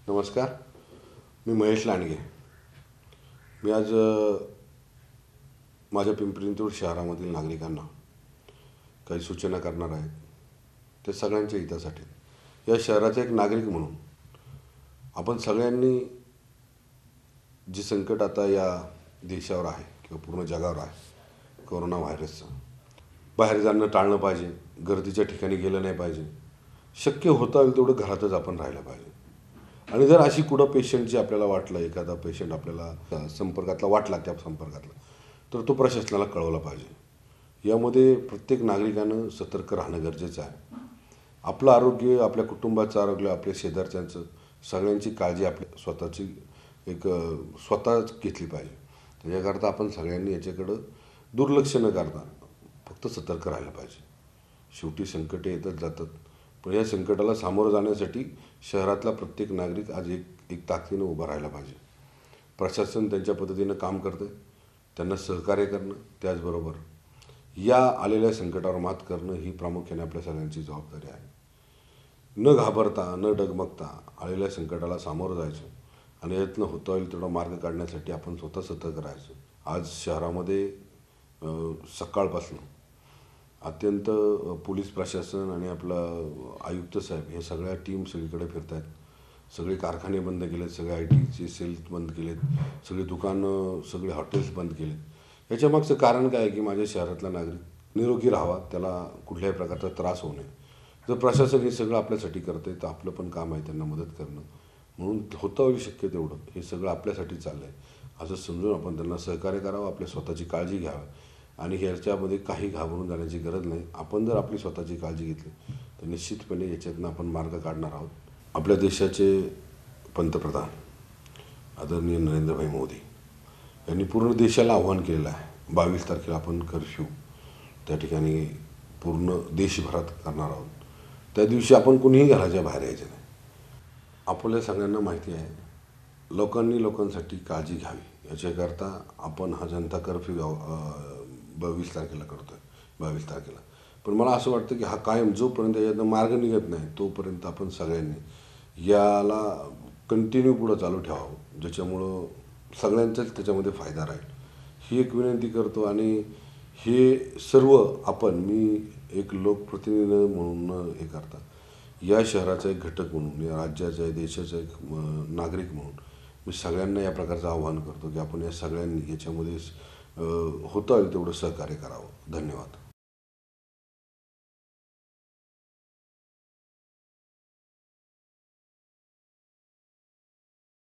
नमस्कार. मी महेश लांडगे. मी आज माझ्या पिंपरी चिंचवड शहरामधील नागरिकांना काही सूचना करणार आहे. ते सगळ्यांच्या हितासाठी. या शहराचा एक नागरिक म्हणून आपण सगळ्यांनी जे संकट आता या देशावर आहे किंवा पूर्ण जगावर आहे, कोरोना व्हायरसचं, बाहेर जाणं टाळलं पाहिजे. गर्दीच्या ठिकाणी गेलं नाही पाहिजे. शक्य होता होईल तेवढं घरातच आपण राहिलं पाहिजे. आणि जर अशी कुठं पेशंटची आपल्याला वाटलं, एखादा पेशंट आपल्याला संपर्कातला वाटला, त्या संपर्कातला, तर तो प्रशासनाला कळवला पाहिजे. यामध्ये प्रत्येक नागरिकानं सतर्क राहणं गरजेचं आहे. आपलं आरोग्य, आपल्या कुटुंबाचं आरोग्य, आपल्या शेजारच्यांचं, सगळ्यांची काळजी आपल्या स्वतःची स्वतःच घेतली पाहिजे. त्याच्याकरता आपण सगळ्यांनी याच्याकडं दुर्लक्ष न करता फक्त सतर्क राहायला पाहिजे. शेवटी संकटे येतच जातात, पण या संकटाला सामोरं जाण्यासाठी शहरातला प्रत्येक नागरिक आज एक ताकदीनं उभा राहायला पाहिजे. प्रशासन त्यांच्या पद्धतीनं काम करतं, त्यांना सहकार्य करणं, त्याचबरोबर या आलेल्या संकटावर मात करणं ही प्रामुख्याने आपल्या सगळ्यांची जबाबदारी आहे. न घाबरता, न डगमगता आलेल्या संकटाला सामोरं जायचं आणि यातनं होता होईल तेवढा मार्ग काढण्यासाठी आपण स्वतः सतर्क राहायचं. आज शहरामध्ये सकाळपासून अत्यंत पोलीस प्रशासन आणि आपलं आयुक्त साहेब हे सगळ्या टीम सगळीकडे फिरत आहेत. सगळे कारखाने बंद केलेत, सगळे IT चे सेल्स बंद केलेत, सगळे दुकानं, सगळे हॉटेल्स बंद केलेत. याच्यामागचं कारण काय आहे की माझ्या शहरातला नागरिक निरोगी राहावा, त्याला कुठल्याही प्रकारचा त्रास होऊ नये. जर प्रशासन हे सगळं आपल्यासाठी करते तर आपलं पण काम आहे त्यांना मदत करणं. म्हणून होता होईल शक्य तेवढं हे सगळं आपल्यासाठी चाललं आहे असं समजून आपण त्यांना सहकार्य करावं, आपल्या स्वतःची काळजी घ्यावी. आणि ह्याच्यामध्ये काही घाबरून जाण्याची गरज नाही. आपण जर आपली स्वतःची काळजी घेतली तर निश्चितपणे याच्यातनं आपण मार्ग काढणार आहोत. आपल्या देशाचे पंतप्रधान आदरणीय नरेंद्रभाई मोदी यांनी पूर्ण देशाला आव्हान केलेलं आहे. 22 तारखेला आपण कर्फ्यू त्या ठिकाणी पूर्ण देशभरात करणार आहोत. त्या दिवशी आपण कुणीही घराच्या बाहेर यायचं नाही. आपल्या सगळ्यांना माहिती आहे, लोकांनी लोकांसाठी काळजी घ्यावी याच्याकरता आपण हा जनता कर्फ्यू 22 तारखेला करतो आहे. 22 तारखेला. पण मला असं वाटतं की हा कायम जोपर्यंत यातनं मार्ग निघत नाही तोपर्यंत आपण सगळ्यांनी याला कंटिन्यू पुढं चालू ठेवावं, ज्याच्यामुळं सगळ्यांचाच त्याच्यामध्ये फायदा राहील ही एक विनंती करतो. आणि हे सर्व मी एक लोकप्रतिनिधी म्हणून हे करता, या शहराचा एक घटक म्हणून, या राज्याचा, देशाचा एक नागरिक म्हणून मी सगळ्यांना या प्रकारचं आव्हान करतो की आपण या सगळ्यांनी याच्यामध्ये होता येईल तेवढं सहकार्य करावं. धन्यवाद.